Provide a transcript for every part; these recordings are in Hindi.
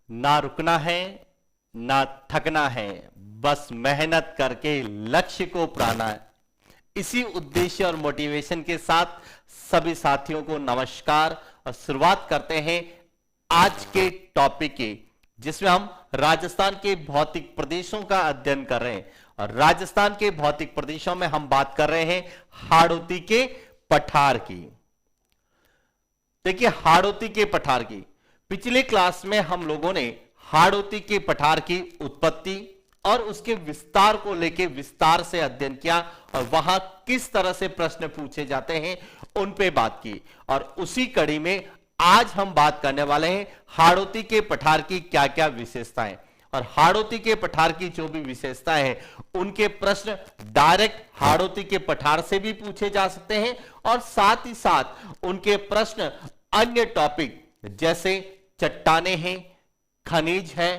ना रुकना है ना थकना है, बस मेहनत करके लक्ष्य को पाना है। इसी उद्देश्य और मोटिवेशन के साथ सभी साथियों को नमस्कार और शुरुआत करते हैं आज के टॉपिक की, जिसमें हम राजस्थान के भौतिक प्रदेशों का अध्ययन कर रहे हैं। और राजस्थान के भौतिक प्रदेशों में हम बात कर रहे हैं हाड़ौती के पठार की। देखिए, हाड़ौती के पठार की पिछले क्लास में हम लोगों ने हाड़ौती के पठार की उत्पत्ति और उसके विस्तार को लेकर विस्तार से अध्ययन किया और वहां किस तरह से प्रश्न पूछे जाते हैं उन पे बात की। और उसी कड़ी में आज हम बात करने वाले हैं हाड़ौती के पठार की क्या क्या विशेषताएं। और हाड़ौती के पठार की जो भी विशेषताएं हैं उनके प्रश्न डायरेक्ट हाड़ौती के पठार से भी पूछे जा सकते हैं और साथ ही साथ उनके प्रश्न अन्य टॉपिक जैसे चट्टाने हैं, खनिज है,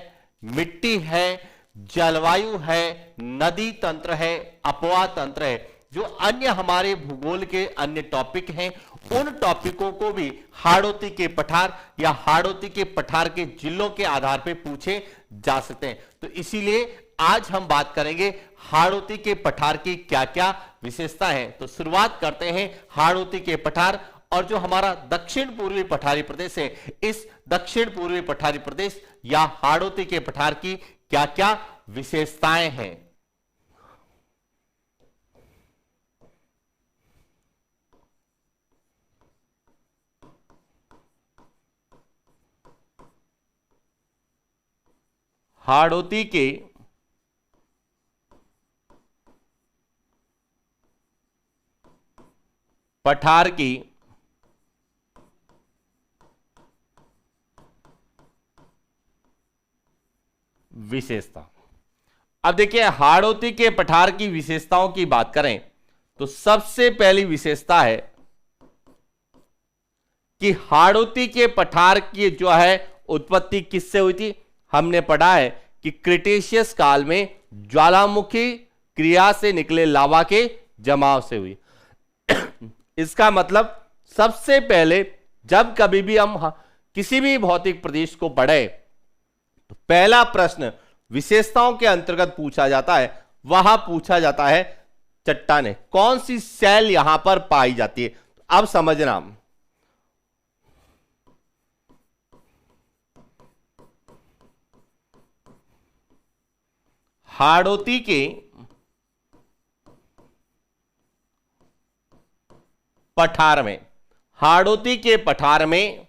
मिट्टी है, जलवायु है, नदी तंत्र है, अपवाह तंत्र है, जो अन्य हमारे भूगोल के अन्य टॉपिक हैं, उन टॉपिकों को भी हाड़ौती के पठार या हाड़ौती के पठार के जिलों के आधार पर पूछे जा सकते हैं। तो इसीलिए आज हम बात करेंगे हाड़ौती के पठार की क्या क्या विशेषता है। तो शुरुआत करते हैं हाड़ौती के पठार। और जो हमारा दक्षिण पूर्वी पठारी प्रदेश है, इस दक्षिण पूर्वी पठारी प्रदेश या हाड़ौती के पठार की क्या क्या विशेषताएं हैं। हाड़ौती के पठार की विशेषता। अब देखिए, हाड़ौती के पठार की विशेषताओं की बात करें तो सबसे पहली विशेषता है कि हाड़ौती के पठार की जो है उत्पत्ति किससे हुई थी। हमने पढ़ा है कि क्रिटेशियस काल में ज्वालामुखी क्रिया से निकले लावा के जमाव से हुई। इसका मतलब सबसे पहले जब कभी भी हम किसी भी भौतिक प्रदेश को पढ़े तो पहला प्रश्न विशेषताओं के अंतर्गत पूछा जाता है, वहां पूछा जाता है चट्टाने कौन सी सेल यहां पर पाई जाती है। अब समझना, हाड़ौती के पठार में, हाड़ौती के पठार में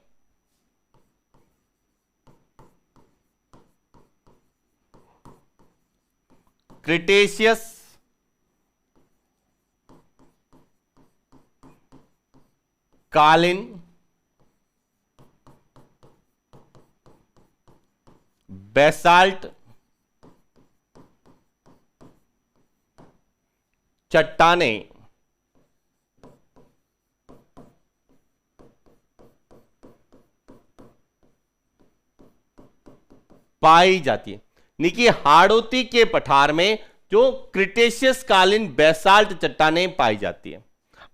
क्रिटेशियस कालीन बेसाल्ट चट्टाने पाई जाती है। देखिए, हाड़ौती के पठार में जो क्रिटेशियस कालीन बेसाल्ट चट्टानें पाई जाती है।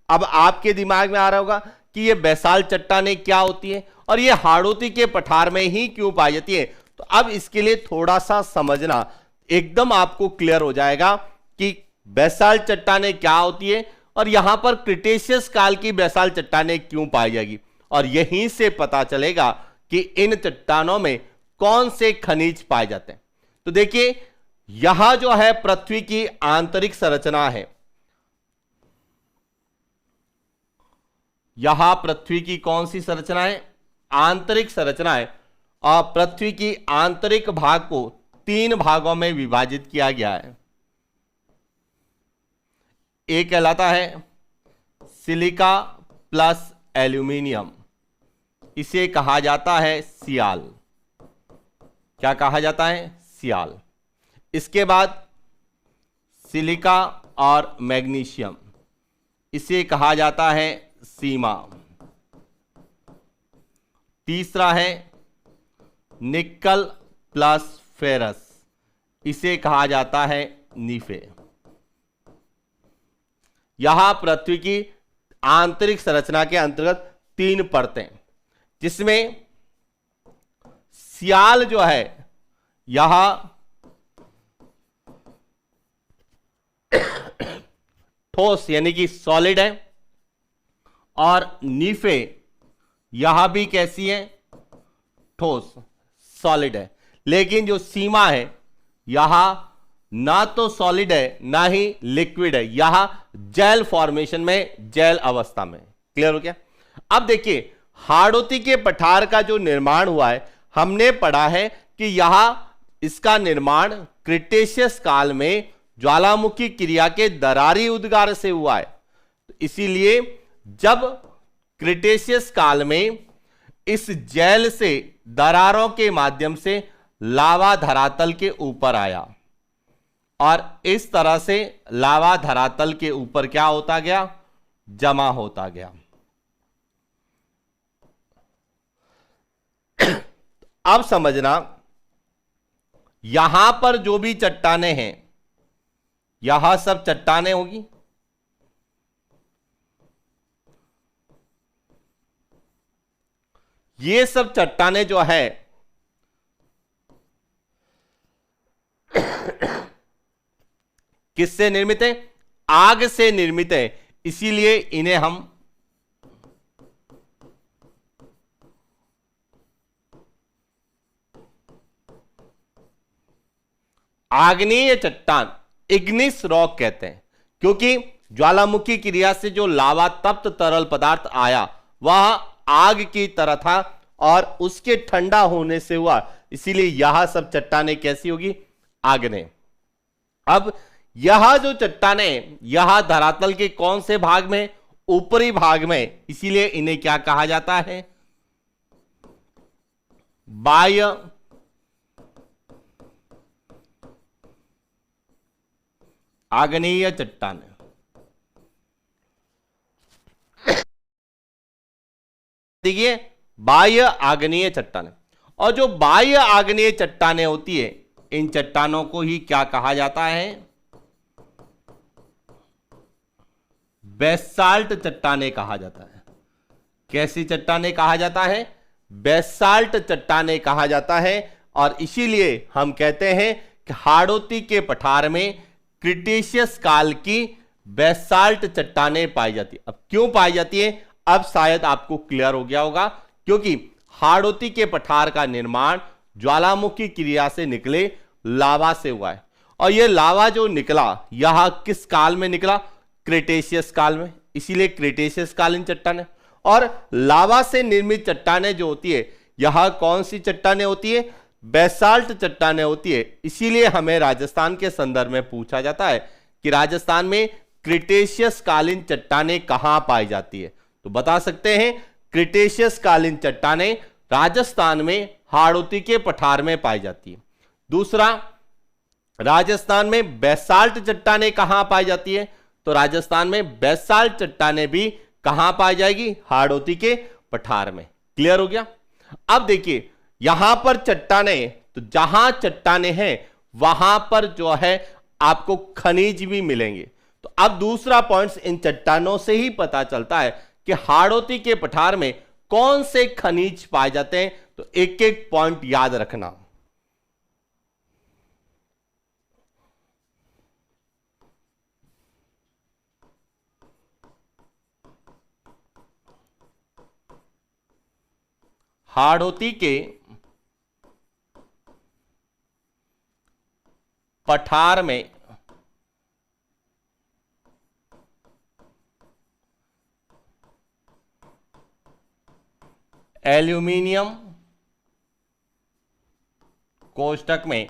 अब आपके दिमाग में आ रहा होगा कि ये बेसाल्ट चट्टानें क्या होती है और ये हाड़ौती के पठार में ही क्यों पाई जाती है। तो अब इसके लिए थोड़ा सा समझना, एकदम आपको क्लियर हो जाएगा कि बेसाल्ट चट्टानें क्या होती है और यहां पर क्रिटेशियस काल की बेसाल्ट चट्टानें क्यों पाई जाएगी। और यहीं से पता चलेगा कि इन चट्टानों में कौन से खनिज पाए जाते हैं। तो देखिए, यहां जो है पृथ्वी की आंतरिक संरचना है, यहां पृथ्वी की कौन सी संरचना है, आंतरिक संरचना है। और पृथ्वी की आंतरिक भाग को 3 भागों में विभाजित किया गया है। एक कहलाता है सिलिका प्लस एल्यूमिनियम, इसे कहा जाता है सियाल। क्या कहा जाता है, सियाल। इसके बाद सिलिका और मैग्नीशियम, इसे कहा जाता है सीमा। तीसरा है निकल प्लस फेरस, इसे कहा जाता है नीफे। यहां पृथ्वी की आंतरिक संरचना के अंतर्गत 3 परतें, जिसमें सियाल जो है यहां ठोस यानी कि सॉलिड है, और नीफे यहां भी कैसी है, ठोस सॉलिड है। लेकिन जो सीमा है यहां ना तो सॉलिड है ना ही लिक्विड है, यहां जेल फॉर्मेशन में, जेल अवस्था में। क्लियर हो गया? अब देखिए हाड़ौती के पठार का जो निर्माण हुआ है, हमने पढ़ा है कि यहां इसका निर्माण क्रिटेशियस काल में ज्वालामुखी क्रिया के दरारी उद्गार से हुआ है। इसीलिए जब क्रिटेशियस काल में इस जेल से दरारों के माध्यम से लावा धरातल के ऊपर आया, और इस तरह से लावा धरातल के ऊपर क्या होता गया, जमा होता गया। अब समझना, यहां पर जो भी चट्टानें हैं, यहां सब चट्टानें होगी, ये सब चट्टानें जो है किससे निर्मित है, आग से निर्मित है। इसीलिए इन्हें हम आग्नेय चट्टान, इग्निस रॉक कहते हैं, क्योंकि ज्वालामुखी क्रिया से जो लावा तप्त तरल पदार्थ आया वह आग की तरह था और उसके ठंडा होने से हुआ, इसीलिए यह सब चट्टानें कैसी होगी, आग्नेय। अब यह जो चट्टानें यह धरातल के कौन से भाग में, ऊपरी भाग में, इसीलिए इन्हें क्या कहा जाता है, बाह्य आग्नेय चट्टान। देखिए बाह्य आग्नेय चट्टान, और जो बाह्य आग्नेय चट्टानें होती है, इन चट्टानों को ही क्या कहा जाता है, बेसाल्ट चट्टानें कहा जाता है। कैसी चट्टानें कहा जाता है, बेसाल्ट चट्टानें कहा जाता है। और इसीलिए हम कहते हैं कि हाड़ौती के पठार में क्रिटेशियस काल की बेसाल्ट चट्टानें पाई जाती है। अब क्यों पाई जाती है, अब शायद आपको क्लियर हो गया होगा, क्योंकि हाड़ौती के पठार का निर्माण ज्वालामुखी क्रिया से निकले लावा से हुआ है, और यह लावा जो निकला यह किस काल में निकला, क्रिटेशियस काल में, इसीलिए क्रिटेशियस कालीन चट्टानें। और लावा से निर्मित चट्टानें जो होती है, यह कौन सी चट्टानें होती है, बेसाल्ट चट्टानें होती है। इसीलिए हमें राजस्थान के संदर्भ में पूछा जाता है कि राजस्थान में क्रिटेशियस कालीन चट्टानें कहां पाई जाती है, तो बता सकते हैं क्रिटेशियस कालीन चट्टानें राजस्थान में हाड़ौती के पठार में पाई जाती है। दूसरा, राजस्थान में बेसाल्ट चट्टानें कहां पाई जाती है, तो राजस्थान में बेसाल्ट चट्टानें भी कहां पाई जाएगी, हाड़ौती के पठार में। क्लियर हो गया? अब देखिए यहां पर चट्टानें, तो जहां चट्टानें हैं वहां पर जो है आपको खनिज भी मिलेंगे। तो अब दूसरा पॉइंट इन चट्टानों से ही पता चलता है कि हाड़ौती के पठार में कौन से खनिज पाए जाते हैं। तो एक एक पॉइंट याद रखना। हाड़ौती के पठार में एल्यूमिनियम कोष्टक में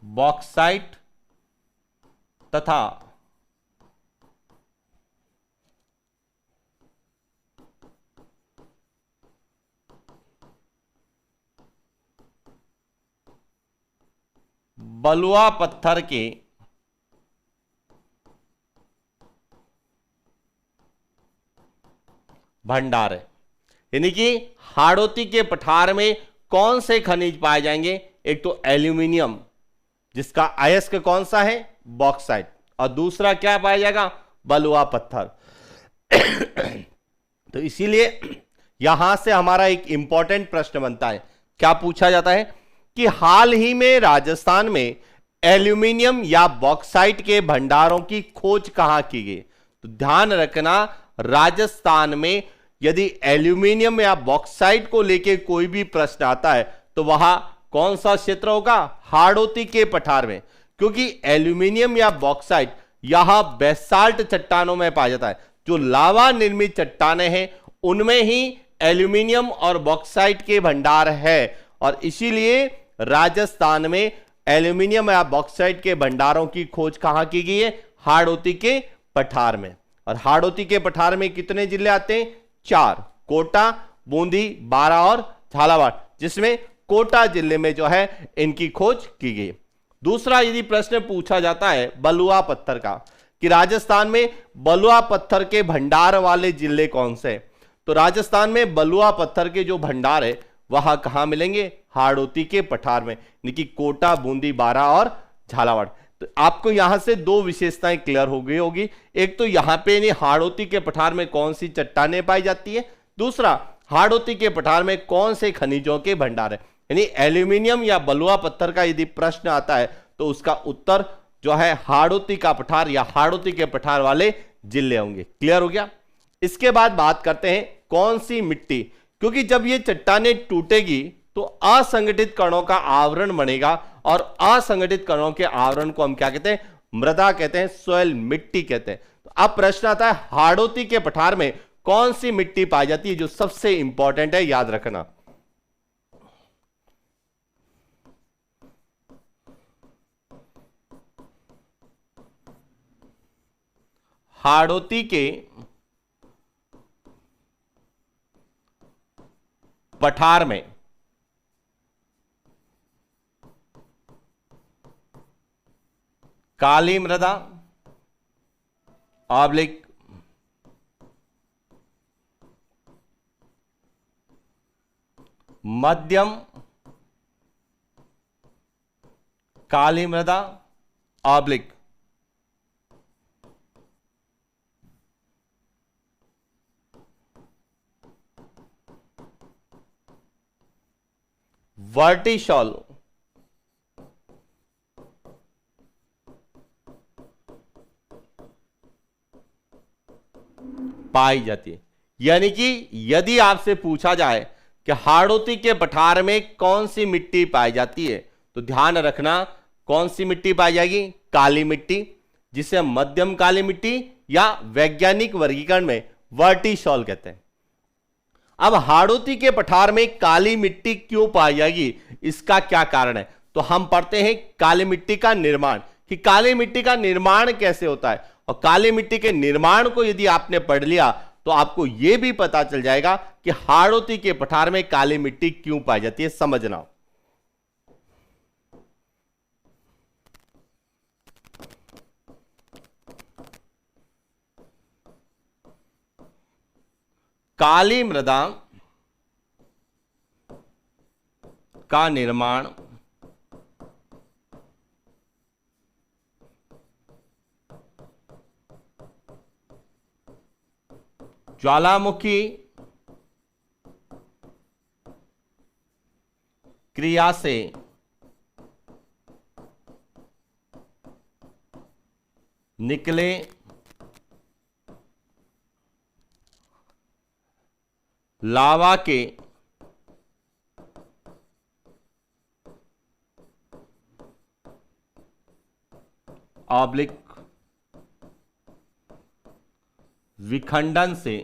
बॉक्साइट तथा बलुआ पत्थर के भंडार है। यानी कि हाड़ौती के पठार में कौन से खनिज पाए जाएंगे, एक तो एल्यूमिनियम जिसका अयस्क कौन सा है, बॉक्साइट, और दूसरा क्या पाया जाएगा, बलुआ पत्थर। तो इसीलिए यहां से हमारा एक इंपॉर्टेंट प्रश्न बनता है। क्या पूछा जाता है कि हाल ही में राजस्थान में एल्यूमिनियम या बॉक्साइट के भंडारों की खोज कहां की गई। तो ध्यान रखना, राजस्थान में यदि एल्यूमिनियम या बॉक्साइट को लेकर कोई भी प्रश्न आता है तो वहां कौन सा क्षेत्र होगा, हाड़ौती के पठार में, क्योंकि एल्यूमिनियम या बॉक्साइट यहां बेसाल्ट चट्टानों में पाया जाता है। जो लावा निर्मित चट्टानें हैं उनमें ही एल्यूमिनियम और बॉक्साइट के भंडार है, और इसीलिए राजस्थान में एल्यूमिनियम या बॉक्साइट के भंडारों की खोज कहां की गई है, हाड़ौती के पठार में। और हाड़ौती के पठार में कितने जिले आते हैं, 4, कोटा, बूंदी, बारां और झालावाड़, जिसमें कोटा जिले में जो है इनकी खोज की गई। दूसरा यदि प्रश्न पूछा जाता है बलुआ पत्थर का, कि राजस्थान में बलुआ पत्थर के भंडार वाले जिले कौन से, तो राजस्थान में बलुआ पत्थर के जो भंडार है वहां कहां मिलेंगे, हाड़ौती के पठार में, यानी कि कोटा, बूंदी, बारां और झालावाड़। तो आपको यहां से दो विशेषताएं क्लियर हो गई होगी। एक तो यहां पे नहीं हाड़ौती के पठार में कौन सी चट्टानें पाई जाती है, दूसरा हाड़ौती के पठार में कौन से खनिजों के भंडार है। यानी एल्यूमिनियम या बलुआ पत्थर का यदि प्रश्न आता है तो उसका उत्तर जो है हाड़ौती का पठार या हाड़ौती के पठार वाले जिले होंगे। क्लियर हो गया। इसके बाद बात करते हैं कौन सी मिट्टी, क्योंकि जब ये चट्टानें टूटेगी तो असंगठित कणों का आवरण बनेगा, और असंगठित कणों के आवरण को हम क्या कहते हैं, मृदा कहते हैं, सॉइल, मिट्टी कहते हैं। तो अब प्रश्न आता है हाड़ौती के पठार में कौन सी मिट्टी पाई जाती है, जो सबसे इंपॉर्टेंट है, याद रखना। हाड़ौती के पठार में काली मृदा ऑब्लिक मध्यम काली मृदा ऑब्लिक वर्टिसॉल पाई जाती है। यानी कि यदि आपसे पूछा जाए कि हाड़ौती के पठार में कौन सी मिट्टी पाई जाती है, तो ध्यान रखना कौन सी मिट्टी पाई जाएगी, काली मिट्टी, जिसे मध्यम काली मिट्टी या वैज्ञानिक वर्गीकरण में वर्टिसॉल कहते हैं। अब हाड़ौती के पठार में काली मिट्टी क्यों पाई जाएगी, इसका क्या कारण है, तो हम पढ़ते हैं काली मिट्टी का निर्माण, कि काली मिट्टी का निर्माण कैसे होता है। और काली मिट्टी के निर्माण को यदि आपने पढ़ लिया तो आपको यह भी पता चल जाएगा कि हाड़ौती के पठार में काली मिट्टी क्यों पाई जाती है, समझना। काली मृदा का निर्माण ज्वालामुखी क्रिया से निकले लावा के ऑब्लिक विखंडन से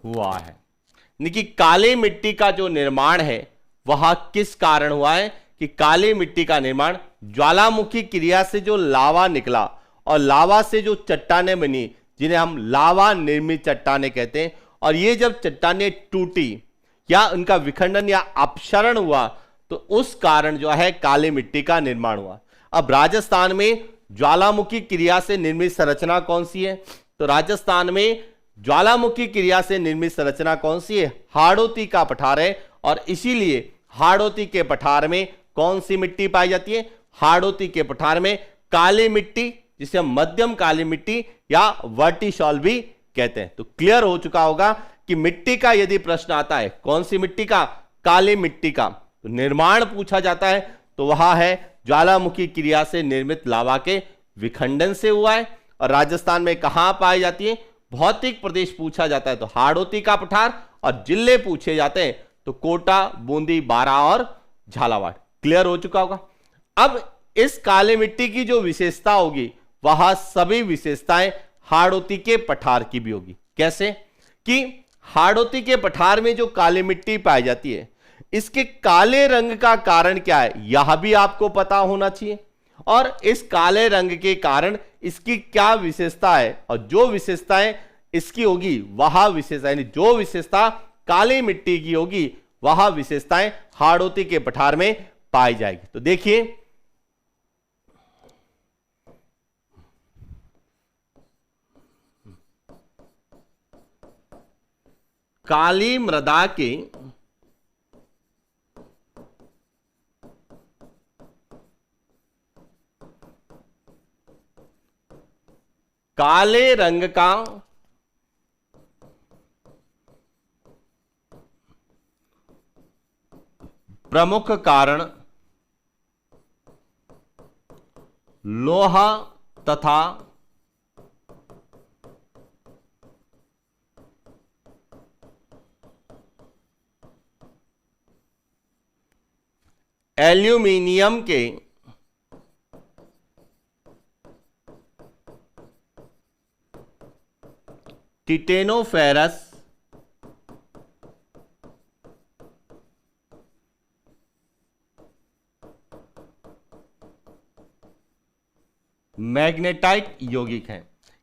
हुआ है। यानी कि काली मिट्टी का जो निर्माण है वह किस कारण हुआ है, कि काली मिट्टी का निर्माण ज्वालामुखी क्रिया से जो लावा निकला और लावा से जो चट्टानें बनी, जिन्हें हम लावा निर्मित चट्टानें कहते हैं, और ये जब चट्टानें टूटी या उनका विखंडन या अपक्षरण हुआ तो उस कारण जो है काली मिट्टी का निर्माण हुआ। अब राजस्थान में ज्वालामुखी क्रिया से निर्मित संरचना कौन सी है, तो राजस्थान में ज्वालामुखी क्रिया से निर्मित संरचना कौन सी है, हाड़ौती का पठार है। और इसीलिए हाड़ौती के पठार में कौन सी मिट्टी पाई जाती है, हाड़ौती के पठार में काली मिट्टी, जिसे हम मध्यम काली मिट्टी या वर्टिसॉल भी कहते हैं। तो क्लियर हो चुका होगा कि मिट्टी का यदि प्रश्न आता है, कौन सी मिट्टी का? काली मिट्टी का। तो निर्माण पूछा जाता है तो वह है ज्वालामुखी क्रिया से निर्मित लावा के विखंडन से हुआ है। और राजस्थान में कहां पाई जाती है? भौतिक प्रदेश पूछा जाता है तो हाड़ौती का पठार, और जिले पूछे जाते हैं तो कोटा, बूंदी, बारां और झालावाड़। क्लियर हो चुका होगा। अब इस काली मिट्टी की जो विशेषता होगी वह सभी विशेषताएं हाड़ौती के पठार की भी होगी। कैसे? कि हाड़ौती के पठार में जो काली मिट्टी पाई जाती है, इसके काले रंग का कारण क्या है यह भी आपको पता होना चाहिए, और इस काले रंग के कारण इसकी क्या विशेषता है, और जो विशेषताएं इसकी होगी वह विशेषता, यानी जो विशेषता काली मिट्टी की होगी वह विशेषताएं हाड़ौती के पठार में पाई जाएगी। तो देखिए, काली मृदा के काले रंग का प्रमुख कारण लोहा तथा एल्यूमिनियम के टिटेनोफेरस मैग्नेटाइट यौगिक है।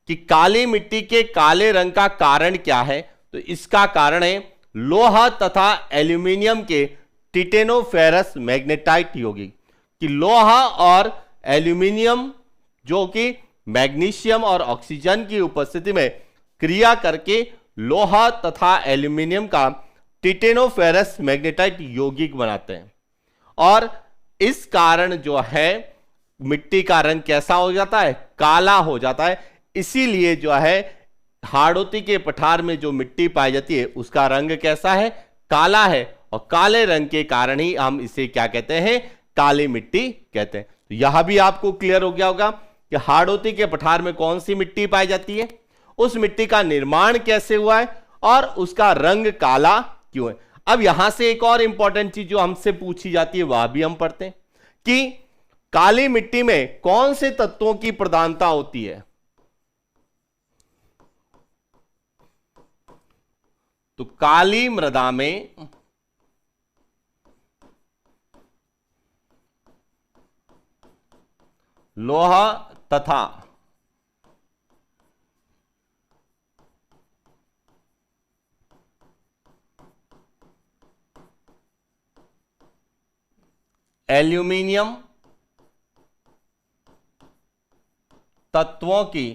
कि काली मिट्टी के काले रंग का कारण क्या है? तो इसका कारण है लोहा तथा एल्यूमिनियम के टिटेनोफेरस मैग्नेटाइट यौगिक। कि लोहा और एल्यूमिनियम जो कि मैग्नीशियम और ऑक्सीजन की उपस्थिति में क्रिया करके लोहा तथा एल्यूमिनियम का टिटेनोफेरस मैग्नेटाइट यौगिक बनाते हैं, और इस कारण जो है मिट्टी का रंग कैसा हो जाता है? काला हो जाता है। इसीलिए जो है हाड़ौती के पठार में जो मिट्टी पाई जाती है उसका रंग कैसा है? काला है, और काले रंग के कारण ही हम इसे क्या कहते हैं? काली मिट्टी कहते हैं। तो यह भी आपको क्लियर हो गया होगा कि हाड़ौती के पठार में कौन सी मिट्टी पाई जाती है, उस मिट्टी का निर्माण कैसे हुआ है, और उसका रंग काला क्यों है। अब यहां से एक और इंपॉर्टेंट चीज जो हमसे पूछी जाती है वह भी हम पढ़ते हैं कि काली मिट्टी में कौन से तत्वों की प्रधानता होती है। तो काली मृदा में लोहा तथा एल्यूमिनियम तत्वों की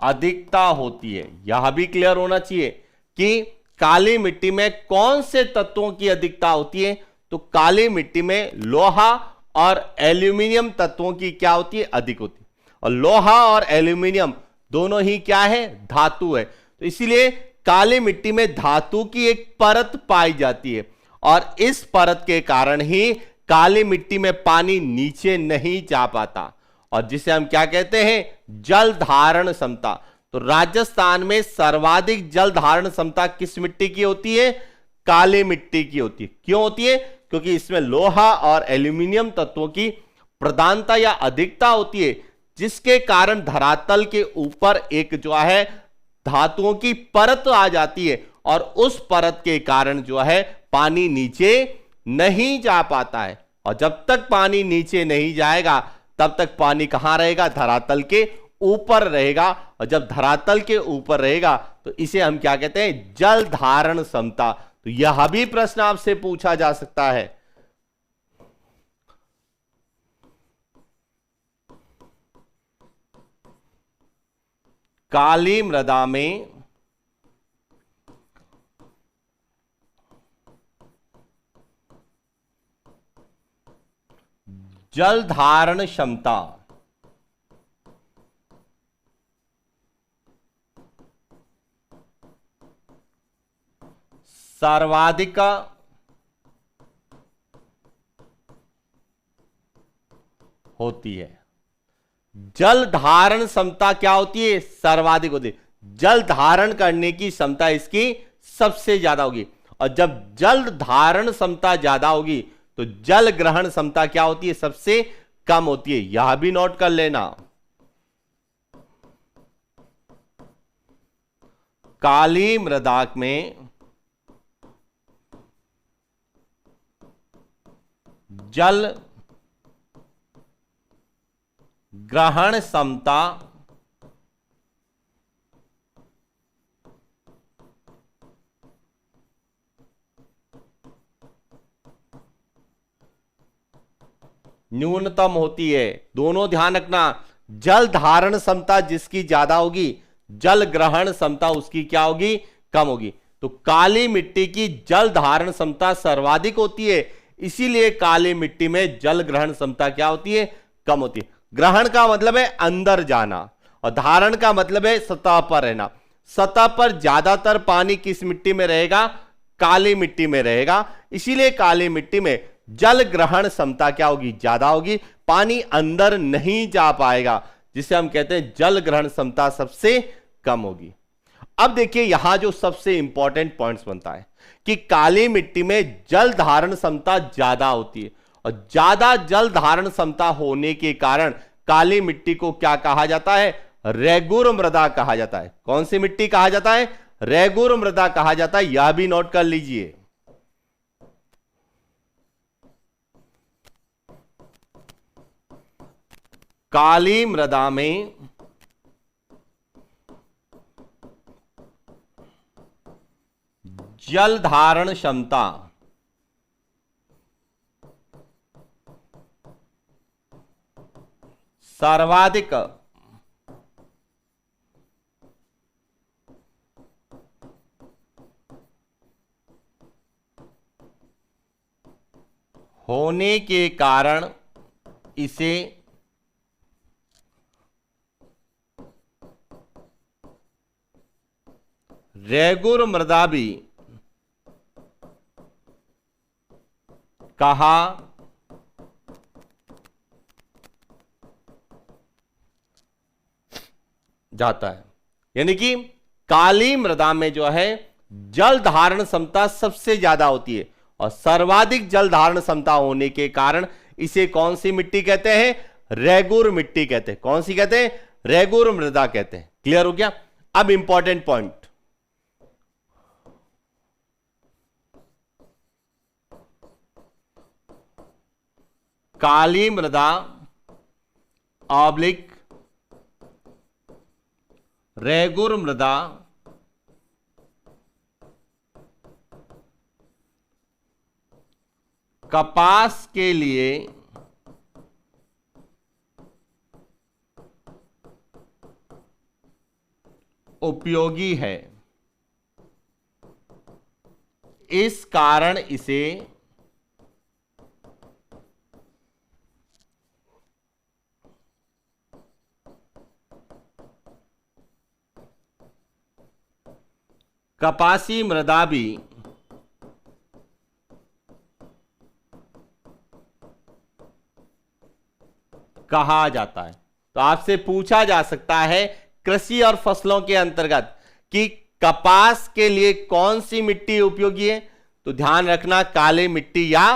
अधिकता होती है। यह भी क्लियर होना चाहिए कि काली मिट्टी में कौन से तत्वों की अधिकता होती है। तो काली मिट्टी में लोहा और एल्यूमिनियम तत्वों की क्या होती है? अधिक होती है। और लोहा और एल्यूमिनियम दोनों ही क्या है? धातु है। तो इसीलिए काली मिट्टी में धातु की एक परत पाई जाती है, और इस परत के कारण ही काली मिट्टी में पानी नीचे नहीं जा पाता, और जिसे हम क्या कहते हैं? जल धारण क्षमता। तो राजस्थान में सर्वाधिक जल धारण क्षमता किस मिट्टी की होती है? काली मिट्टी की होती है। क्यों होती है? क्योंकि इसमें लोहा और एल्यूमिनियम तत्वों की प्रधानता या अधिकता होती है, जिसके कारण धरातल के ऊपर एक जो है धातुओं की परत आ जाती है, और उस परत के कारण जो है पानी नीचे नहीं जा पाता है। और जब तक पानी नीचे नहीं जाएगा तब तक पानी कहां रहेगा? धरातल के ऊपर रहेगा, और जब धरातल के ऊपर रहेगा तो इसे हम क्या कहते हैं? जल धारण क्षमता। तो यह भी प्रश्न आपसे पूछा जा सकता है। काली मृदा में जल धारण क्षमता सर्वाधिक होती है। जल धारण क्षमता क्या होती है? सर्वाधिक होती है। जल धारण करने की क्षमता इसकी सबसे ज्यादा होगी, और जब जल धारण क्षमता ज्यादा होगी तो जल ग्रहण क्षमता क्या होती है? सबसे कम होती है। यह भी नोट कर लेना। काली मृदा में जल ग्रहण क्षमता न्यूनतम होती है। दोनों ध्यान रखना, जल धारण क्षमता जिसकी ज्यादा होगी, जल ग्रहण क्षमता उसकी क्या होगी? कम होगी। तो काली मिट्टी की जल धारण क्षमता सर्वाधिक होती है, इसीलिए काली मिट्टी में जल ग्रहण क्षमता क्या होती है? कम होती है। ग्रहण का मतलब है अंदर जाना, और धारण का मतलब है सतह पर रहना। सतह पर ज्यादातर पानी किस मिट्टी में रहेगा? काली मिट्टी में रहेगा, इसीलिए काली मिट्टी में जल ग्रहण क्षमता क्या होगी? ज्यादा होगी। पानी अंदर नहीं जा पाएगा, जिसे हम कहते हैं जल ग्रहण क्षमता सबसे कम होगी। अब देखिए यहां जो सबसे इंपॉर्टेंट पॉइंट्स बनता है कि काली मिट्टी में जल धारण क्षमता ज्यादा होती है, और ज्यादा जल धारण क्षमता होने के कारण काली मिट्टी को क्या कहा जाता है? रेगुर मृदा कहा जाता है। कौन सी मिट्टी कहा जाता है? रेगुर मृदा कहा जाता है। यह भी नोट कर लीजिए। काली मृदा में जल धारण क्षमता सर्वाधिक होने के कारण इसे रेगुर मृदा भी कहा जाता है। यानी कि काली मृदा में जो है जल धारण क्षमता सबसे ज्यादा होती है, और सर्वाधिक जल धारण क्षमता होने के कारण इसे कौन सी मिट्टी कहते हैं? रेगुर मिट्टी कहते हैं। कौन सी कहते हैं? रेगुर मृदा कहते हैं। क्लियर हो गया? अब इंपॉर्टेंट पॉइंट, काली मृदा ऑब्लिक रेगुर मृदा कपास के लिए उपयोगी है। इस कारण इसे कपासी मृदा भी कहा जाता है। तो आपसे पूछा जा सकता है कृषि और फसलों के अंतर्गत कि कपास के लिए कौन सी मिट्टी उपयोगी है? तो ध्यान रखना, काली मिट्टी या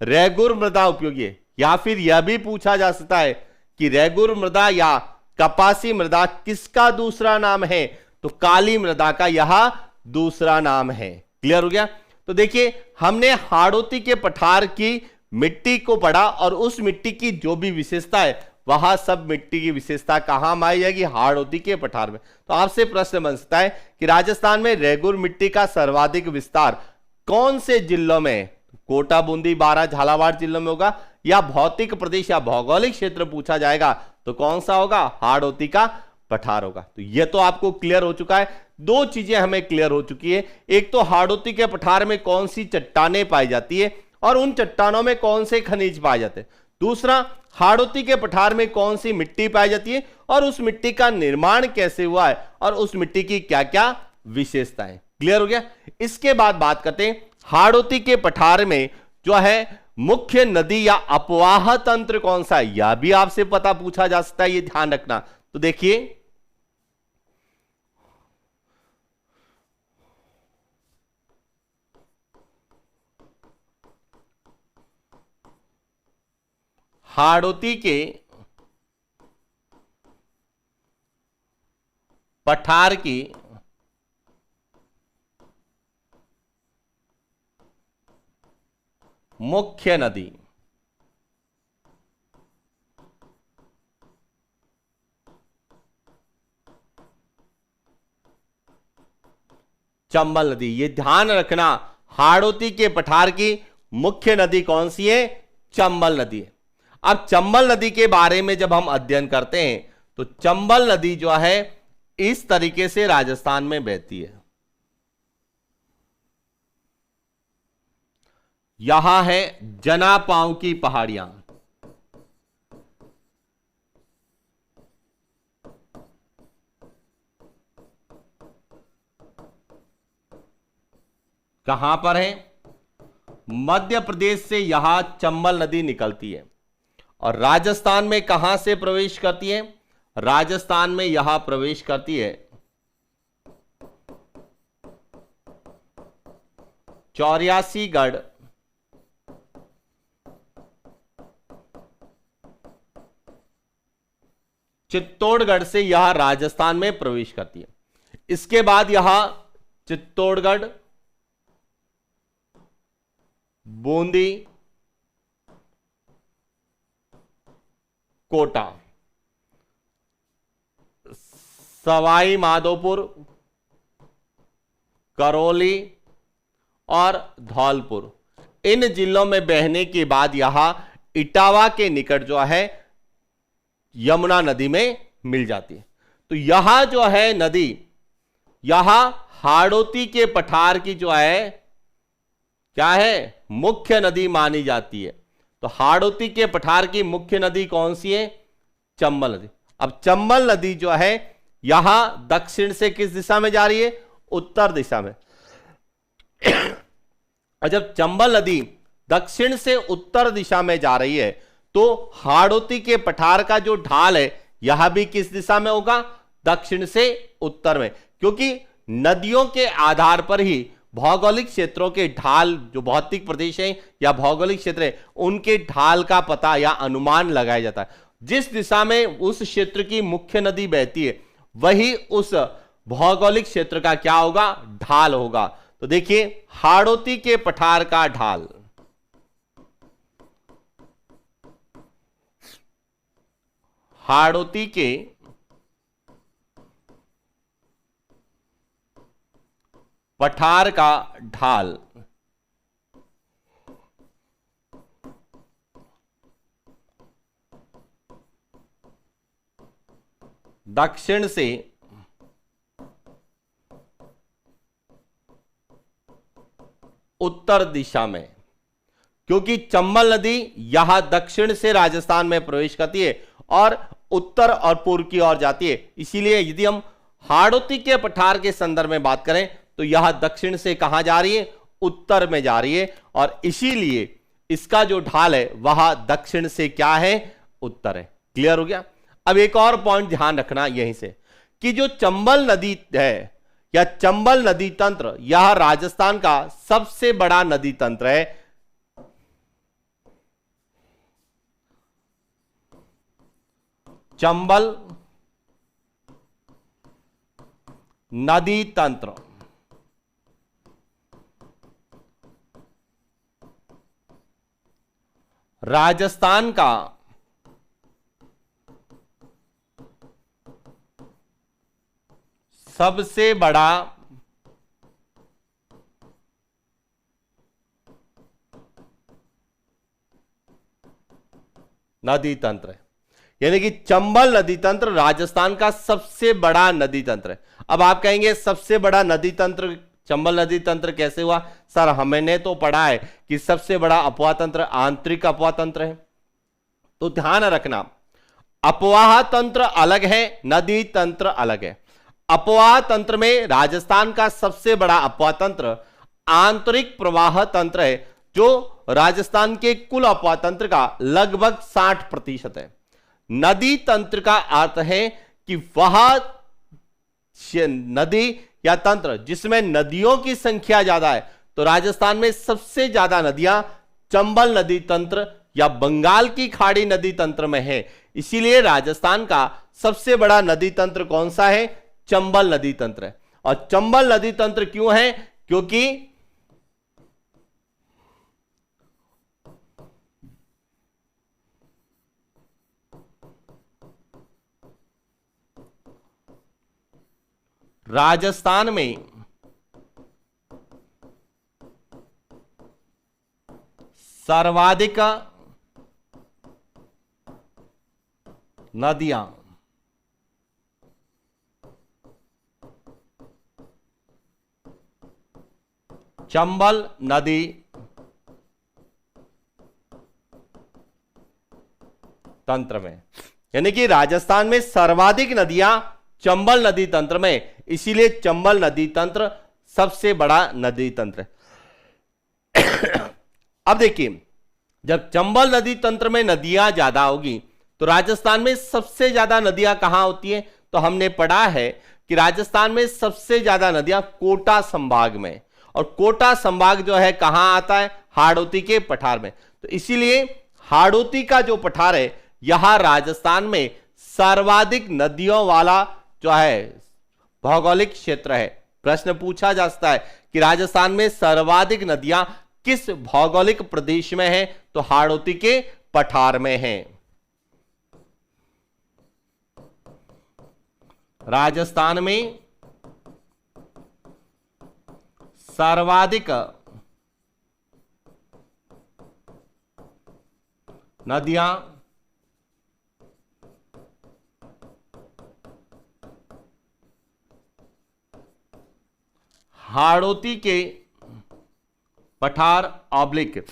रेगुर मृदा उपयोगी है। या फिर यह भी पूछा जा सकता है कि रेगुर मृदा या कपासी मृदा किसका दूसरा नाम है? तो काली मृदा का यह दूसरा नाम है। क्लियर हो गया? तो देखिए हमने हाड़ौती के पठार की मिट्टी को पढ़ा, और उस मिट्टी की जो भी विशेषता है वह सब मिट्टी की विशेषता कहां माई जाएगी? हाड़ौती के पठार में। तो आपसे प्रश्न बन सकता है कि राजस्थान में रेगुर मिट्टी का सर्वाधिक विस्तार कौन से जिलों में? कोटा, बूंदी, बारां, झालावाड़ जिलों में होगा, या भौतिक प्रदेश या भौगोलिक क्षेत्र पूछा जाएगा तो कौन सा होगा? हाड़ौती का पठार होगा। तो यह तो आपको क्लियर हो चुका है। दो चीजें हमें क्लियर हो चुकी है, एक तो हाड़ौती के पठार में कौन सी चट्टानें पाई जाती है, और उन चट्टानों में कौन से खनिज पाए जाते हैं। दूसरा, हाड़ौती के पठार में कौन सी मिट्टी पाई जाती है और उस मिट्टी का निर्माण कैसे हुआ है और उस मिट्टी की क्या क्या विशेषताएं। क्लियर हो गया। इसके बाद बात करते हैं हाड़ौती के पठार में जो है मुख्य नदी या अपवाह तंत्र कौन सा है, यह भी आपसे पता पूछा जा सकता है, ये ध्यान रखना। तो देखिए, हाड़ौती के पठार की मुख्य नदी चंबल नदी। ये ध्यान रखना, हाड़ौती के पठार की मुख्य नदी कौन सी है? चंबल नदी है। अब चंबल नदी के बारे में जब हम अध्ययन करते हैं तो चंबल नदी जो है इस तरीके से राजस्थान में बहती है। यहां है जनापांव की पहाड़ियां, कहां पर है? मध्य प्रदेश से यहां चंबल नदी निकलती है और राजस्थान में कहां से प्रवेश करती है? राजस्थान में यहां प्रवेश करती है चौरासीगढ़, चित्तौड़गढ़ से यह राजस्थान में प्रवेश करती है। इसके बाद यहां चित्तौड़गढ़, बूंदी, कोटा, सवाई माधोपुर, करौली और धौलपुर, इन जिलों में बहने के बाद यहां इटावा के निकट जो है यमुना नदी में मिल जाती है। तो यहां जो है नदी, यहां हाड़ौती के पठार की जो है क्या है? मुख्य नदी मानी जाती है। तो हाड़ौती के पठार की मुख्य नदी कौन सी है? चंबल नदी। अब चंबल नदी जो है यहां दक्षिण से किस दिशा में जा रही है? उत्तर दिशा में। और जब चंबल नदी दक्षिण से उत्तर दिशा में जा रही है तो हाड़ौती के पठार का जो ढाल है यह भी किस दिशा में होगा? दक्षिण से उत्तर में, क्योंकि नदियों के आधार पर ही भौगोलिक क्षेत्रों के ढाल, जो भौतिक प्रदेश है या भौगोलिक क्षेत्र है, उनके ढाल का पता या अनुमान लगाया जाता है। जिस दिशा में उस क्षेत्र की मुख्य नदी बहती है वही उस भौगोलिक क्षेत्र का क्या होगा? ढाल होगा। तो देखिए, हाड़ौती के पठार का ढाल, हाड़ौती के पठार का ढाल दक्षिण से उत्तर दिशा में, क्योंकि चंबल नदी यहां दक्षिण से राजस्थान में प्रवेश करती है और उत्तर और पूर्व की ओर जाती है। इसीलिए यदि हम हाड़ौती के पठार के संदर्भ में बात करें तो यह दक्षिण से कहां जा रही है? उत्तर में जा रही है, और इसीलिए इसका जो ढाल है वह दक्षिण से क्या है? उत्तर है। क्लियर हो गया। अब एक और पॉइंट ध्यान रखना यहीं से कि जो चंबल नदी है या चंबल नदी तंत्र, यह राजस्थान का सबसे बड़ा नदी तंत्र है। चंबल नदी तंत्र राजस्थान का सबसे बड़ा नदी तंत्र है। यानी कि चंबल नदी तंत्र राजस्थान का सबसे बड़ा नदी तंत्र है। अब आप कहेंगे सबसे बड़ा नदी तंत्र चंबल नदी तंत्र कैसे हुआ? सर, हमने तो पढ़ा है कि सबसे बड़ा अपवाह तंत्र आंतरिक अपवाह तंत्र है। तो ध्यान रखना, अपवाह तंत्र अलग है, नदी तंत्र अलग है। अपवाह तंत्र में राजस्थान का सबसे बड़ा अपवाह तंत्र आंतरिक प्रवाह तंत्र है, जो राजस्थान के कुल अपवाह तंत्र का लगभग 60% है। नदी तंत्र का अर्थ है कि वह नदी या तंत्र जिसमें नदियों की संख्या ज्यादा है। तो राजस्थान में सबसे ज्यादा नदियां चंबल नदी तंत्र या बंगाल की खाड़ी नदी तंत्र में है। इसीलिए राजस्थान का सबसे बड़ा नदी तंत्र कौन सा है? चंबल नदी तंत्र है। और चंबल नदी तंत्र क्यों है? क्योंकि राजस्थान में सर्वाधिक नदियां चंबल नदी तंत्र में, यानी कि राजस्थान में सर्वाधिक नदियां चंबल नदी तंत्र में, इसीलिए चंबल नदी तंत्र सबसे बड़ा नदी तंत्र है। अब देखिए, जब चंबल नदी तंत्र में नदियां ज्यादा होगी तो राजस्थान में सबसे ज्यादा नदियां कहां होती हैं? तो हमने पढ़ा है कि राजस्थान में सबसे ज्यादा नदियां कोटा संभाग में, और कोटा संभाग जो है कहां आता है? हाड़ौती के पठार में। तो इसीलिए हाड़ौती का जो पठार है यहां राजस्थान में सर्वाधिक नदियों वाला जो है भौगोलिक क्षेत्र है। प्रश्न पूछा जा सकता है कि राजस्थान में सर्वाधिक नदियां किस भौगोलिक प्रदेश में है? तो हाड़ौती के पठार में है। राजस्थान में सर्वाधिक नदियां हाड़ौती के पठार ऑब्लिक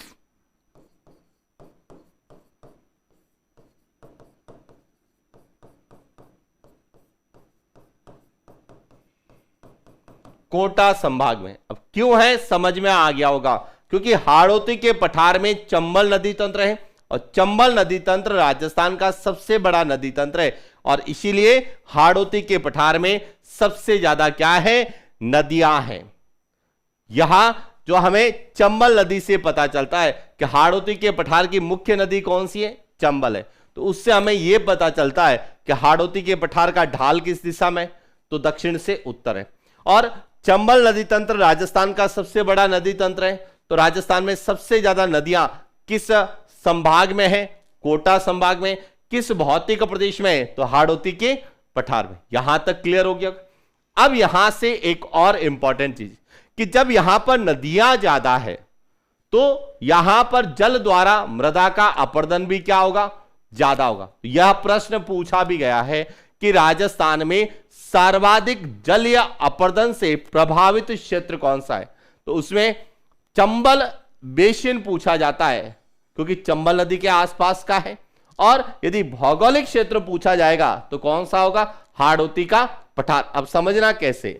कोटा संभाग में। अब क्यों है समझ में आ गया होगा, क्योंकि हाड़ौती के पठार में चंबल नदी तंत्र है, और चंबल नदी तंत्र राजस्थान का सबसे बड़ा नदी तंत्र है, और इसीलिए हाड़ौती के पठार में सबसे ज्यादा क्या है? नदियां हैं। यहां जो हमें चंबल नदी से पता चलता है कि हाड़ौती के पठार की मुख्य नदी कौन सी है? चंबल है। तो उससे हमें यह पता चलता है कि हाड़ौती के पठार का ढाल किस दिशा में? तो दक्षिण से उत्तर है। और चंबल नदी तंत्र राजस्थान का सबसे बड़ा नदी तंत्र है। तो राजस्थान में सबसे ज्यादा नदियां किस संभाग में है? कोटा संभाग में। किस भौतिक प्रदेश में है? तो हाड़ौती के पठार में। यहां तक क्लियर हो गया। अब यहां से एक और इंपॉर्टेंट चीज कि जब यहां पर नदियां ज्यादा है तो यहां पर जल द्वारा मृदा का अपरदन भी क्या होगा? ज्यादा होगा। यह प्रश्न पूछा भी गया है कि राजस्थान में सर्वाधिक जलीय अपरदन से प्रभावित क्षेत्र कौन सा है? तो उसमें चंबल बेसिन पूछा जाता है, क्योंकि चंबल नदी के आसपास का है। और यदि भौगोलिक क्षेत्र पूछा जाएगा तो कौन सा होगा? हाड़ौती का पठार। अब समझना कैसे।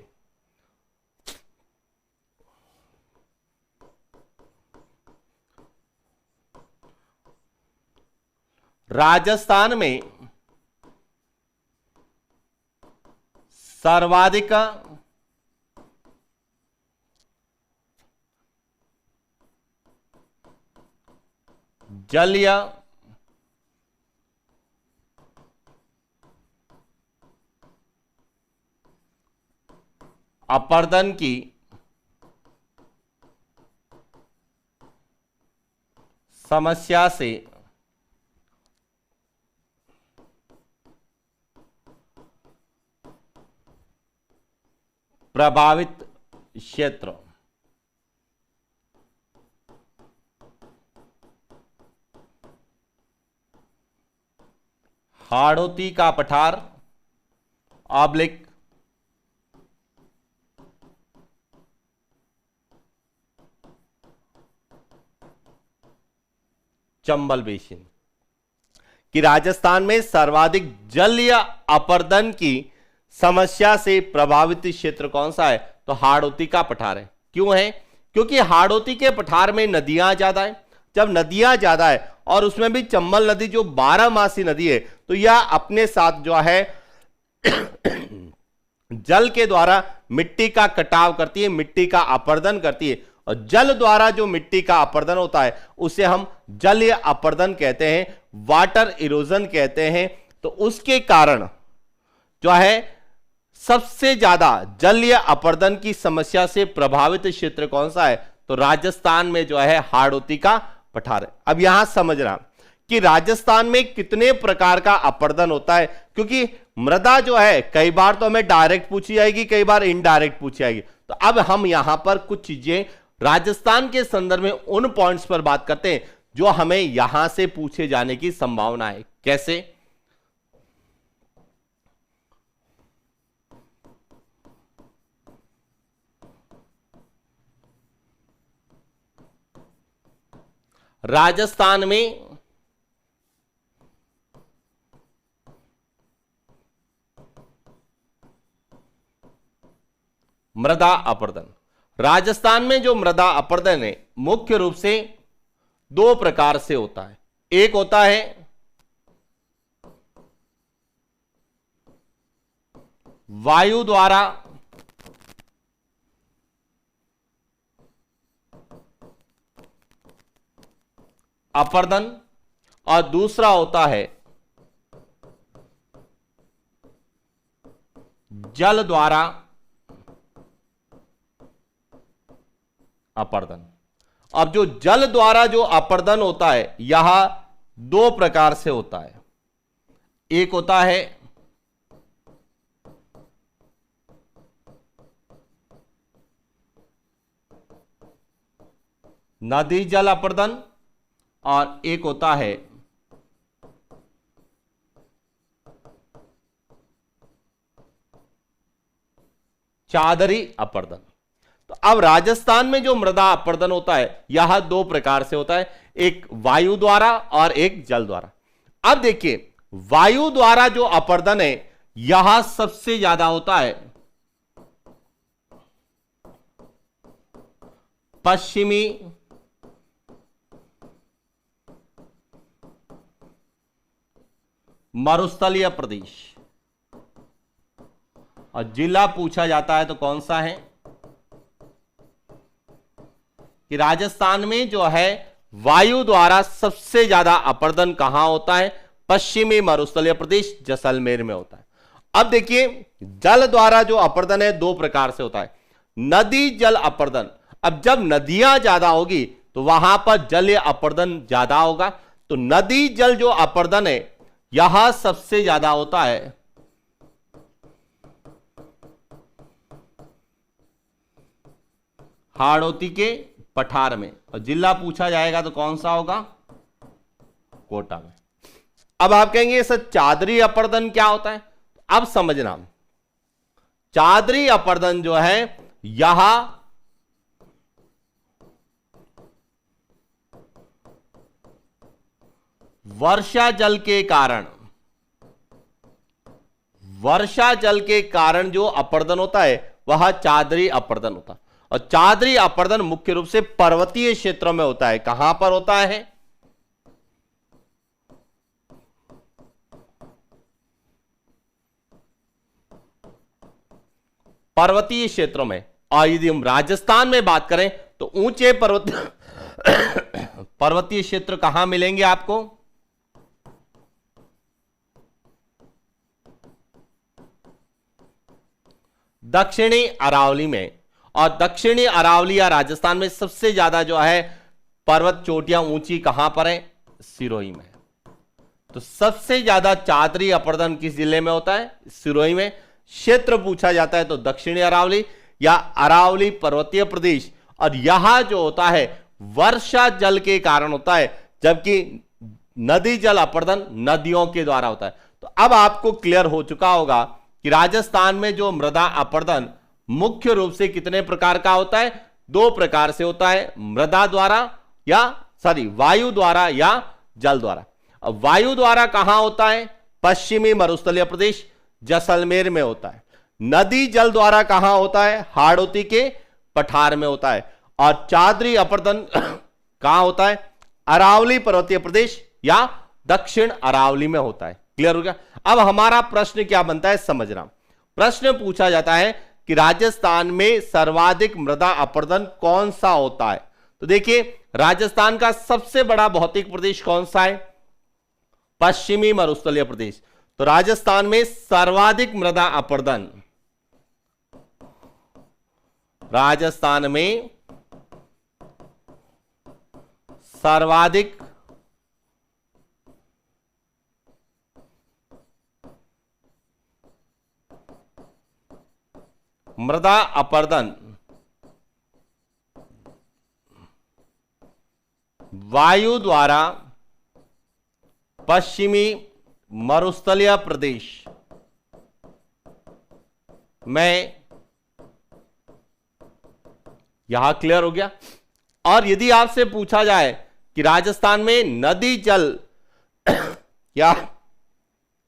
राजस्थान में सर्वाधिक जलीय अपरदन की समस्या से प्रभावित क्षेत्र हाड़ौती का पठार ऑब्लिक चंबल बेसिन। कि राजस्थान में सर्वाधिक जलीय अपरदन की समस्या से प्रभावित क्षेत्र कौन सा है? तो हाड़ौती का पठार है। क्यों है? क्योंकि हाड़ौती के पठार में नदियां ज्यादा है। जब नदियां ज्यादा है और उसमें भी चंबल नदी जो 12मासी नदी है, तो यह अपने साथ जो है जल के द्वारा मिट्टी का कटाव करती है, मिट्टी का अपरदन करती है, और जल द्वारा जो मिट्टी का अपरदन होता है उसे हम जलीय अपरदन कहते हैं, वाटर इरोजन कहते हैं। तो उसके कारण जो है सबसे ज्यादा जलीय अपरदन की समस्या से प्रभावित क्षेत्र कौन सा है? तो राजस्थान में जो है हाड़ौती का पठार है। अब यहां समझना कि राजस्थान में कितने प्रकार का अपरदन होता है, क्योंकि मृदा जो है कई बार तो हमें डायरेक्ट पूछी जाएगी, कई बार इनडायरेक्ट पूछी जाएगी। तो अब हम यहां पर कुछ चीजें राजस्थान के संदर्भ में उन पॉइंट्स पर बात करते हैं जो हमें यहां से पूछे जाने की संभावना है। कैसे? राजस्थान में मृदा अपरदन, राजस्थान में जो मृदा अपरदन है मुख्य रूप से दो प्रकार से होता है। एक होता है वायु द्वारा अपरदन और दूसरा होता है जल द्वारा अपरदन। अब जो जल द्वारा जो अपरदन होता है यह दो प्रकार से होता है। एक होता है नदी जल अपरदन और एक होता है चादरी अपरदन। तो अब राजस्थान में जो मृदा अपरदन होता है यह दो प्रकार से होता है, एक वायु द्वारा और एक जल द्वारा। अब देखिए वायु द्वारा जो अपरदन है यह सबसे ज्यादा होता है पश्चिमी मरुस्थलीय प्रदेश, और जिला पूछा जाता है तो कौन सा है? कि राजस्थान में जो है वायु द्वारा सबसे ज्यादा अपरदन कहां होता है? पश्चिमी मरुस्थलीय प्रदेश जैसलमेर में होता है। अब देखिए जल द्वारा जो अपरदन है दो प्रकार से होता है, नदी जल अपरदन। अब जब नदियां ज्यादा होगी तो वहां पर जल अपरदन ज्यादा होगा। तो नदी जल जो अपरदन है यह सबसे ज्यादा होता है हाड़ौती के पठार में, और जिला पूछा जाएगा तो कौन सा होगा? कोटा में। अब आप कहेंगे सर चादरी अपरदन क्या होता है? अब समझना, चादरी अपरदन जो है यह वर्षा जल के कारण जो अपरदन होता है वह चादरी अपरदन होता है। और चादरी अपरदन मुख्य रूप से पर्वतीय क्षेत्रों में होता है। कहां पर होता है? पर्वतीय क्षेत्रों में। और यदि हम राजस्थान में बात करें तो ऊंचे पर्वतीय क्षेत्र कहां मिलेंगे आपको? दक्षिणी अरावली में। और दक्षिणी अरावली या राजस्थान में सबसे ज्यादा जो है पर्वत चोटियां ऊंची कहां पर है? सिरोही में। तो सबसे ज्यादा चादरी अपरदन किस जिले में होता है? सिरोही में। क्षेत्र पूछा जाता है तो दक्षिणी अरावली या अरावली पर्वतीय प्रदेश। और यह जो होता है वर्षा जल के कारण होता है, जबकि नदी जल अपरदन नदियों के द्वारा होता है। तो अब आपको क्लियर हो चुका होगा कि राजस्थान में जो मृदा अपरदन मुख्य रूप से कितने प्रकार का होता है? दो प्रकार से होता है, मृदा द्वारा या वायु द्वारा या जल द्वारा। अब वायु द्वारा कहां होता है? पश्चिमी मरुस्थलीय प्रदेश जैसलमेर में होता है। नदी जल द्वारा कहां होता है? हाड़ौती के पठार में होता है। और चादरी अपर्दन कहां होता है? अरावली पर्वतीय प्रदेश या दक्षिण अरावली में होता है। क्लियर हो गया? अब हमारा प्रश्न क्या बनता है समझना। प्रश्न पूछा जाता है कि राजस्थान में सर्वाधिक मृदा अपर्दन कौन सा होता है? तो देखिए, राजस्थान का सबसे बड़ा भौतिक प्रदेश कौन सा है? पश्चिमी मरुस्थलीय प्रदेश। तो राजस्थान में सर्वाधिक मृदा अपर्दन, राजस्थान में सर्वाधिक मृदा अपर्दन वायु द्वारा पश्चिमी मरुस्थलीय प्रदेश में, यहां क्लियर हो गया। और यदि आपसे पूछा जाए कि राजस्थान में नदी जल या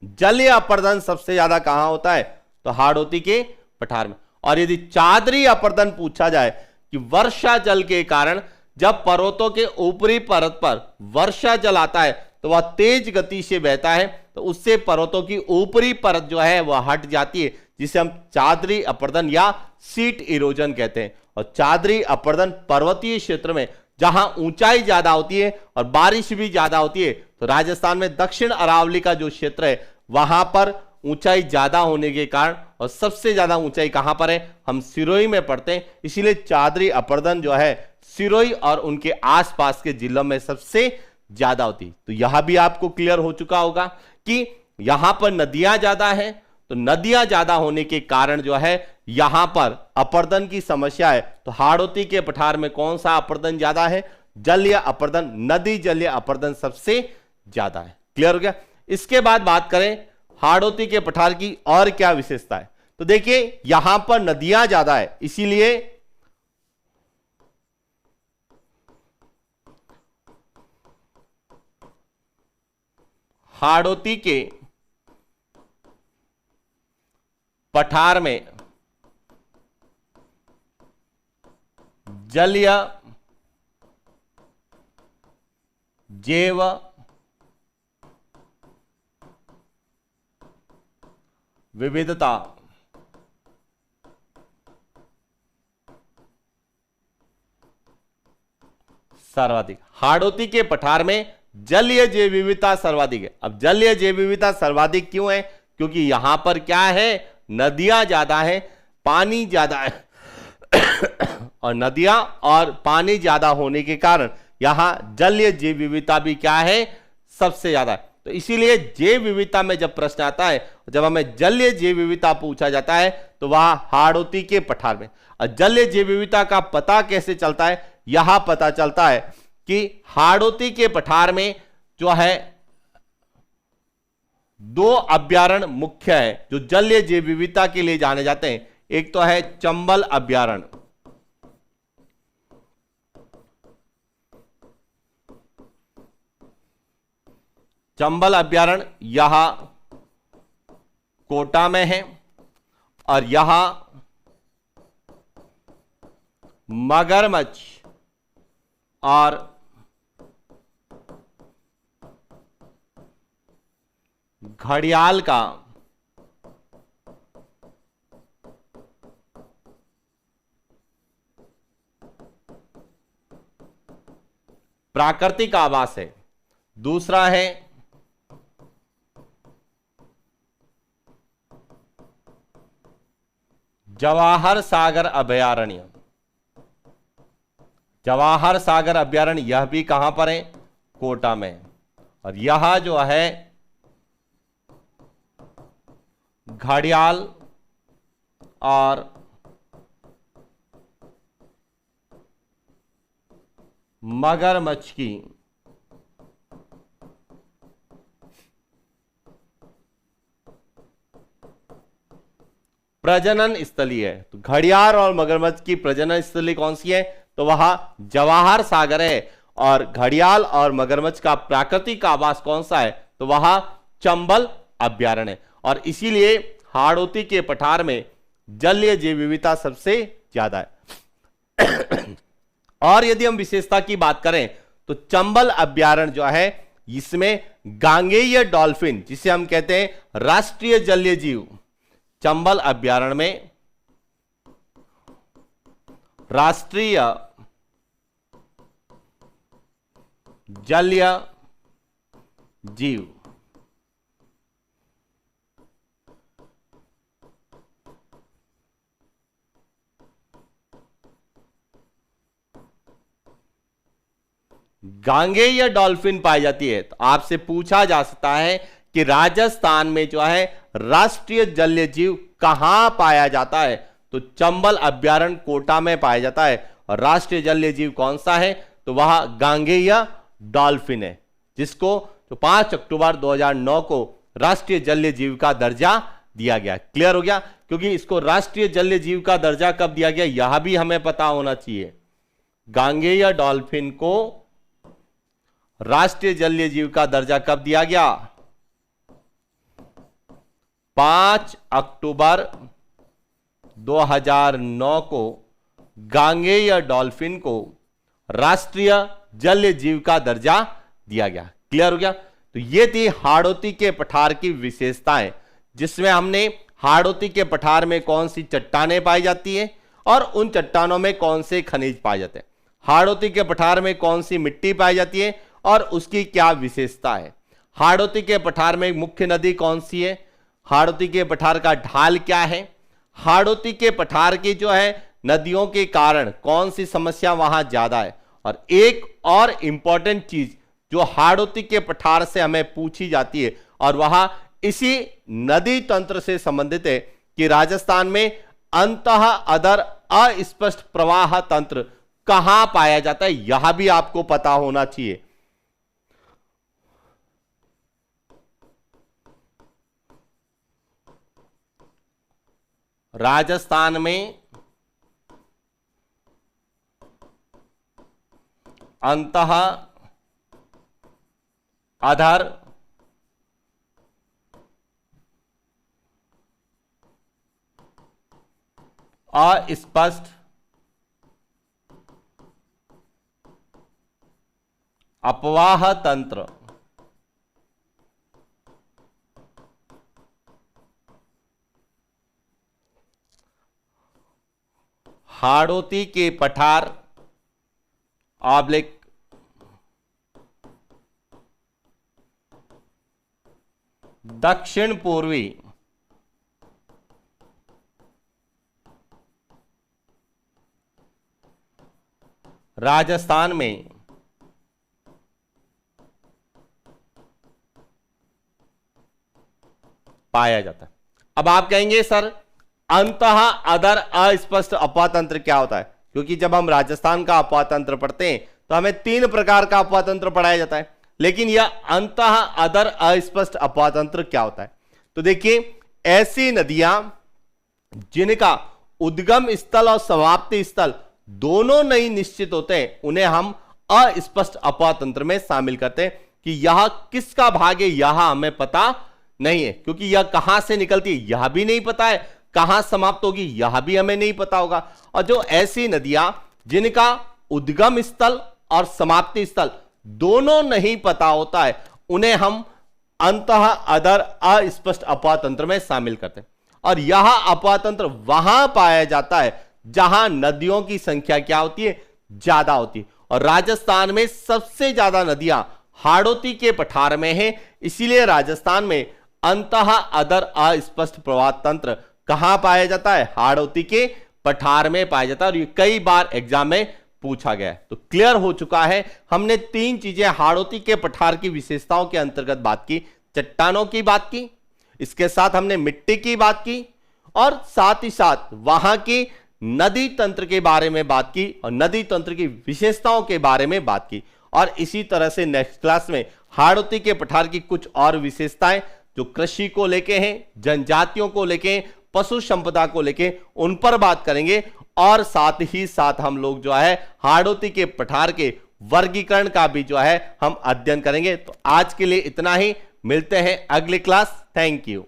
जलीय अपर्दन सबसे ज्यादा कहां होता है? तो हाड़ौती के पठार में। और यदि चादरी अपर्दन पूछा जाए कि वर्षा जल के कारण जब पर्वतों के ऊपरी परत पर वर्षा जल आता है तो वह तेज गति से बहता है, तो उससे पर्वतों की ऊपरी परत जो है वह हट जाती है, जिसे हम चादरी अपर्दन या सीट इरोजन कहते हैं। और चादरी अपर्दन पर्वतीय क्षेत्र में जहां ऊंचाई ज्यादा होती है और बारिश भी ज्यादा होती है, तो राजस्थान में दक्षिण अरावली का जो क्षेत्र है वहां पर ऊंचाई ज्यादा होने के कारण, और सबसे ज्यादा ऊंचाई कहां पर है? हम सिरोही में पढ़ते हैं, इसीलिए चादरी अपर्दन जो है सिरोही और उनके आसपास के जिलों में सबसे ज्यादा होती। तो यहां भी आपको क्लियर हो चुका होगा कि यहां पर नदियां ज्यादा हैं, तो नदियां ज्यादा होने के कारण जो है यहां पर अपर्दन की समस्या है। तो हाड़ौती के पठार में कौन सा अपर्दन ज्यादा है? जलीय अपर्दन, नदी जलीय अपर्दन सबसे ज्यादा है। क्लियर हो गया? इसके बाद बात करें हाड़ौती के पठार की और क्या विशेषता है। तो देखिए, यहां पर नदियां ज्यादा है, इसीलिए हाड़ौती के पठार में जलीय जैव विविधता सर्वाधिक। हाड़ौती के पठार में जलीय जैव विविधता सर्वाधिक है। अब जलीय जैव विविधता सर्वाधिक क्यों है? क्योंकि यहां पर क्या है? नदियां ज्यादा है, पानी ज्यादा है और नदियां और पानी ज्यादा होने के कारण यहां जलीय जैव विविधता भी क्या है? सबसे ज्यादा है। तो इसीलिए जैव विविधता में जब प्रश्न आता है, जब हमें जलीय जैव विविधता पूछा जाता है, तो वह हाड़ौती के पठार में। और जलीय जैव विविधता का पता कैसे चलता है? यहां पता चलता है कि हाड़ौती के पठार में जो है दो अभ्यारण्य मुख्य है जो जलीय जैव विविधता के लिए जाने जाते हैं। एक तो है चंबल अभ्यारण्य, चंबल अभ्यारण्य यहां कोटा में है, और यहां मगरमच्छ और घड़ियाल का प्राकृतिक आवास है। दूसरा है जवाहर सागर अभयारण्य। जवाहर सागर अभयारण्य यह भी कहां पर है? कोटा में। और यह जो है घड़ियाल और मगरमच्छ की प्रजनन स्थली है। तो घड़ियाल और मगरमच्छ की प्रजनन स्थली कौन सी है? तो वहां जवाहर सागर है। और घड़ियाल और मगरमच्छ का प्राकृतिक आवास कौन सा है, तो वह चंबल अभ्यारण्य है। और इसीलिए हाड़ौती के पठार में जलीय जैव विविधता सबसे ज्यादा है। और यदि हम विशेषता की बात करें तो चंबल अभ्यारण्य जो है इसमें गांगेय डॉल्फिन, जिसे हम कहते हैं राष्ट्रीय जलीय जीव, चंबल अभ्यारण्य में राष्ट्रीय जलीय जीव गांगेय डॉल्फिन पाई जाती है। तो आपसे पूछा जा सकता है कि राजस्थान में जो है राष्ट्रीय जलीय जीव कहां पाया जाता है, तो चंबल अभ्यारण्य कोटा में पाया जाता है। और राष्ट्रीय जलीय जीव कौन सा है, तो वह गांगेय डॉल्फिन है, जिसको तो 5 अक्टूबर 2009 को राष्ट्रीय जलीय जीव का दर्जा दिया गया। क्लियर हो गया? क्योंकि इसको राष्ट्रीय जलीय जीव का दर्जा कब दिया गया यह भी हमें पता होना चाहिए। गांगेय डॉल्फिन को राष्ट्रीय जलीय जीव का दर्जा कब दिया गया, 5 अक्टूबर 2009 को गांगेय डॉल्फिन को राष्ट्रीय जलीय जीव का दर्जा दिया गया। क्लियर हो गया? तो ये थी हाड़ौती के पठार की विशेषताएं, जिसमें हमने हाड़ौती के पठार में कौन सी चट्टानें पाई जाती है और उन चट्टानों में कौन से खनिज पाए जाते हैं, हाड़ौती के पठार में कौन सी मिट्टी पाई जाती है और उसकी क्या विशेषता है, हाड़ौती के पठार में मुख्य नदी कौन सी है, हाड़ौती के पठार का ढाल क्या है, हाड़ौती के पठार की जो है नदियों के कारण कौन सी समस्या वहां ज्यादा है। और एक और इंपॉर्टेंट चीज जो हाड़ौती के पठार से हमें पूछी जाती है और वह इसी नदी तंत्र से संबंधित है कि राजस्थान में अंतः अधर अस्पष्ट प्रवाह तंत्र कहां पाया जाता है, यह भी आपको पता होना चाहिए। राजस्थान में अंतः अधर अस्पष्ट अपवाह तंत्र हाड़ौती के पठार ऑब्लिक दक्षिण पूर्वी राजस्थान में पाया जाता है। अब आप कहेंगे सर अंतः अधर अस्पष्ट अपवाह तंत्र क्या होता है, क्योंकि जब हम राजस्थान का अपवाह तंत्र पढ़ते हैं तो हमें 3 प्रकार का अपवाह तंत्र पढ़ाया जाता है, लेकिन यह अंतः अधर अस्पष्ट अपवाह तंत्र क्या होता है। तो देखिए, ऐसी नदियां जिनका उद्गम स्थल और समाप्ति स्थल दोनों नहीं निश्चित होते हैं, उन्हें हम अस्पष्ट अपवाह तंत्र में शामिल करते हैं कि यह किसका भाग है यह हमें पता नहीं है, क्योंकि यह कहां से निकलती है यह भी नहीं पता है, कहां समाप्त होगी यह भी हमें नहीं पता होगा। और जो ऐसी नदियां जिनका उद्गम स्थल और समाप्ति स्थल दोनों नहीं पता होता है, उन्हें हम अंतः अधर अस्पष्ट अपवाह तंत्र में शामिल करते हैं। और यह अपवाह तंत्र वहां पाया जाता है जहां नदियों की संख्या क्या होती है, ज्यादा होती है। और राजस्थान में सबसे ज्यादा नदियां हाड़ौती के पठार में हैं, इसीलिए राजस्थान में अंतः अधर अस्पष्ट प्रवाह तंत्र कहां पाया जाता है, हाड़ौती के पठार में पाया जाता है। और ये कई बार एग्जाम में पूछा गया है। तो क्लियर हो चुका है, हमने 3 चीजें हाड़ौती के पठार की विशेषताओं के अंतर्गत बात की, चट्टानों की बात की, इसके साथ हमने मिट्टी की बात की और साथ ही साथ वहां की नदी तंत्र के बारे में बात की और नदी तंत्र की विशेषताओं के बारे में बात की। और इसी तरह से नेक्स्ट क्लास में हाड़ौती के पठार की कुछ और विशेषताएं जो कृषि को लेके हैं, जनजातियों को लेके, पशु संपदा को लेके, उन पर बात करेंगे। और साथ ही साथ हम लोग जो है हाड़ौती के पठार के वर्गीकरण का भी जो है हम अध्ययन करेंगे। तो आज के लिए इतना ही, मिलते हैं अगली क्लास। Thank you.